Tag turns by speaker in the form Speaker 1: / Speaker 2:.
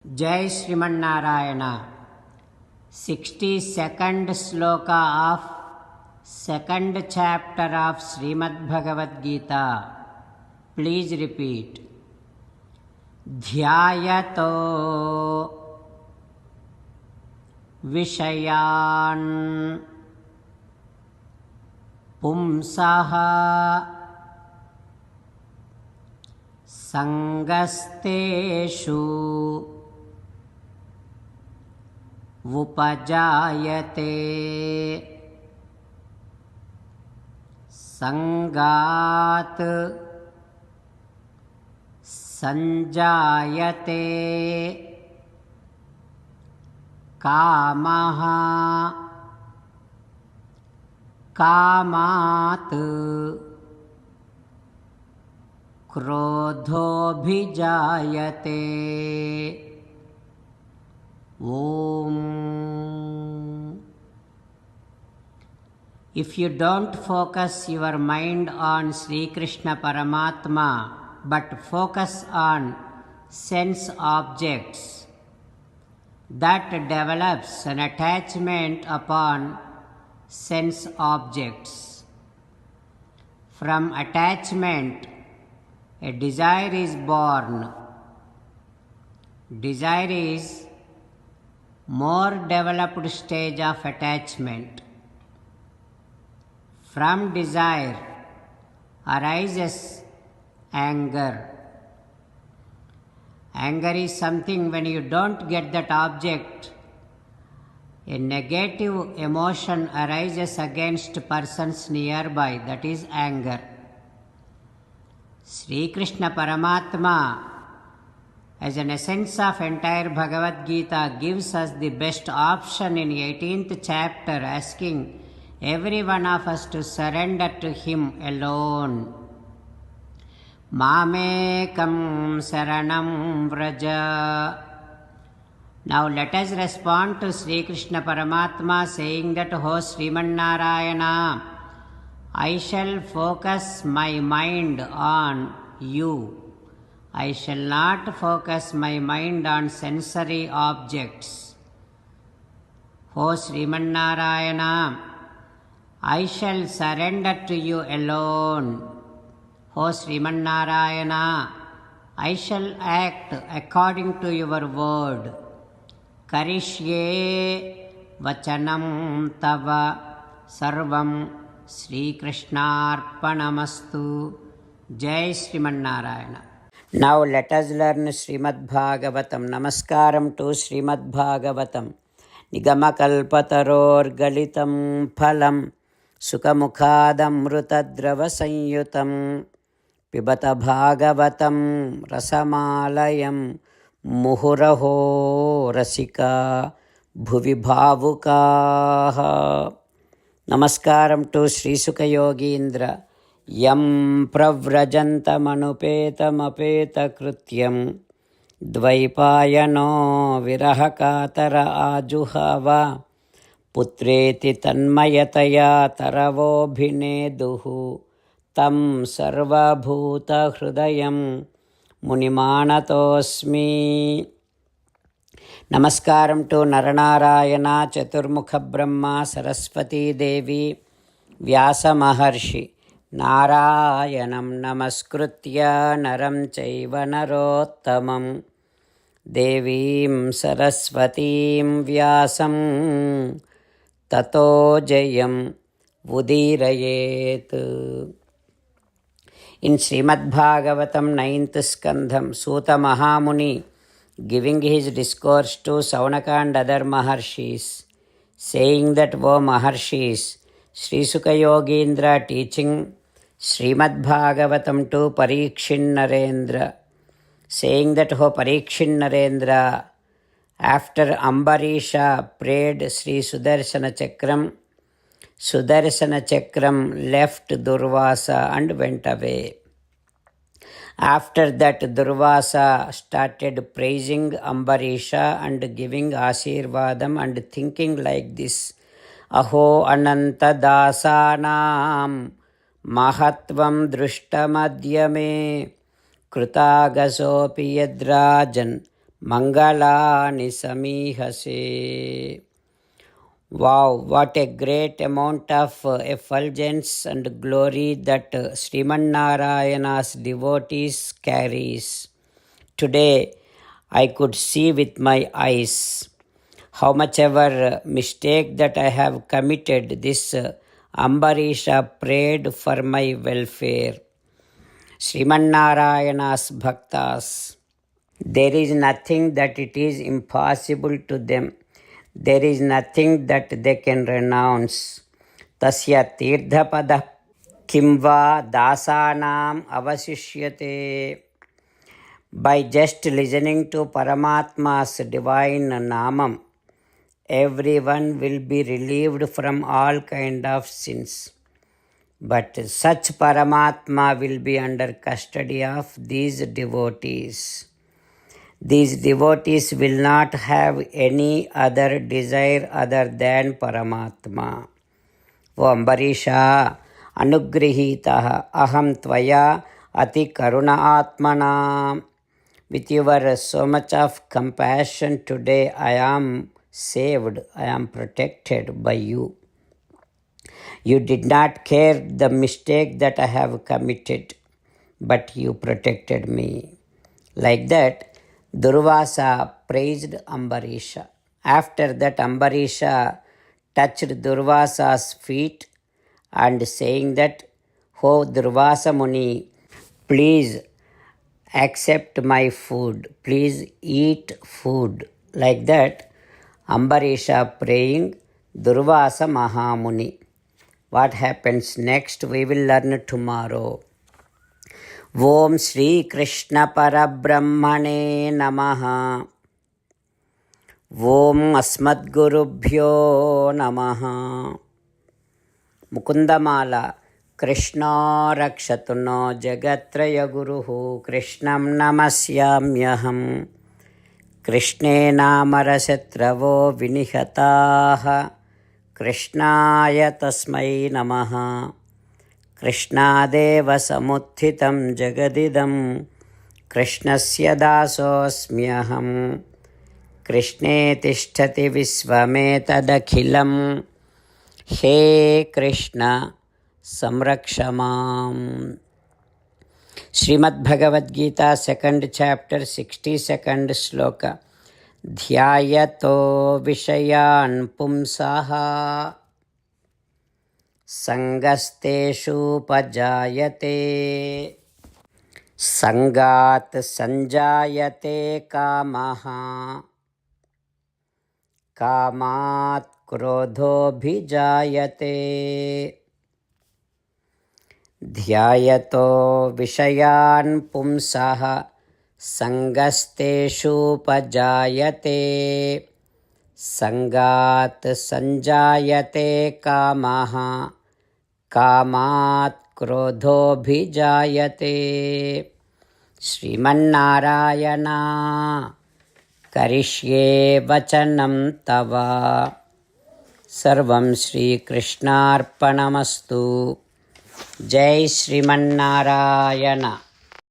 Speaker 1: Jai Srimanarayana. 62nd sloka of 2nd chapter of Srimad Bhagavad Gita. Please repeat. Dhyayato Vishayan Pumsaha Sangasteshu Upajayate Sangat Sanjayate Kamaha Kamat Krodhobhijayate. Om. If you don't focus your mind on Sri Krishna Paramatma, but focus on sense objects, that develops an attachment upon sense objects. From attachment, a desire is born. Desire is more developed stage of attachment. From desire arises anger. Anger is something when you don't get that object, a negative emotion arises against persons nearby, that is anger. Sri Krishna Paramatma, as an essence of entire Bhagavad Gita, gives us the best option in 18th chapter, asking every one of us to surrender to Him alone. Mamekam saranam vraja. Now let us respond to Sri Krishna Paramatma saying that, "Ho Srimanarayana, I shall focus my mind on you. I shall not focus my mind on sensory objects. O Srimanarayana, I shall surrender to you alone. O Srimanarayana, I shall act according to your word. Karishye vachanam tava sarvam Sri Krishnarpanamastu." Jai Srimanarayana. Now let us learn Srimad Bhagavatam. Namaskaram to Srimad Bhagavatam. Nigamakalpataror galitam phalam Sukhamukhadamrutadrava sanyutam Pibata Bhagavatam rasamalayam Muhuraho rasika bhuvi bhavukaha. Namaskaram to Sri Sukha Yogindra. Yam pravrajantamanupeta-mapeta-krutyam dvaipayano virahakatara ajuhava putreti tanmayataya taravobhineduhu tam sarvabhuta hrudayam munimanatosmi. Namaskaram to Naranarayana, Chaturmukha Brahma, Saraswati Devi, Vyasa Maharshi. Narayanam namaskritya naram chaiva narottamam devim saraswatim vyasam tato jayam udirayet. In Srimad Bhagavatam 9th Skandham, Suta Mahamuni, giving his discourse to Saunaka and other Maharshis, saying that, "O Maharshis, Sri Sukha Yogindra teaching Srimad Bhagavatam to Parikshin Narendra, saying that, "O Parikshin Narendra, after Ambarisha prayed Sri Sudarshana Chakram left Durvasa and went away. After that, Durvasa started praising Ambarisha and giving Ashirvadam and thinking like this, "Aho Ananta Dasanam Mahatvam Drushtamadhyame Krutagasopi Yadrajan Mangalani Samihase. Wow, what a great amount of effulgence and glory that Sriman devotees carries. Today I could see with my eyes. How much ever mistake that I have committed, this Ambarisha prayed for my welfare. Sriman bhaktas. There is nothing that it is impossible to them. There is nothing that they can renounce. Tasya tirthapada kimva dasanam avasishyate. By just listening to Paramatma's divine namam, everyone will be relieved from all kind of sins. But such Paramatma will be under custody of these devotees. These devotees will not have any other desire other than Paramatma. O Ambarisha, Anugrihitaha aham tvaya ati karuna atmana. With your so much of compassion today, I am saved, I am protected by you. You did not care the mistake that I have committed, but you protected me. Like that, Durvasa praised Ambarisha. After that, Ambarisha touched Durvasa's feet and saying that, "Oh Durvasa Muni, please accept my food, please eat food." Like that, Ambarisha praying Durvasa Mahamuni. What happens next we will learn tomorrow. Om Shri Krishna Parabrahmane Namaha. Om Asmadgurubhyo Namaha. Mukundamala. Krishna rakshatu no jagatraya guruhu. Krishnam namasyamyaham. Krishne namarashatravo vinihataha. Krishnaya tasmai namaha. Krishnadeva samuthitam jagadidam. Krishnasya dasosmyaham. Krishne tishtati visvametadakhilam. He Krishna samrakshamam. Srimad Bhagavad Gita, 2nd chapter, 62nd sloka. Dhyayato vishayan pumsaha sangasteshu pajayate. Sangat sanjayate kamaha. Kamat krodho bhijayate. Dhyayato vishayan pumsaha sangasteshu pajayate. Sangat sanjayate kamaha. Kamat krodho bhijayate. Srimannarayana karishye vachanam tava. Sarvam Shri Krishnarpanamastu. Jai Srimannarayana.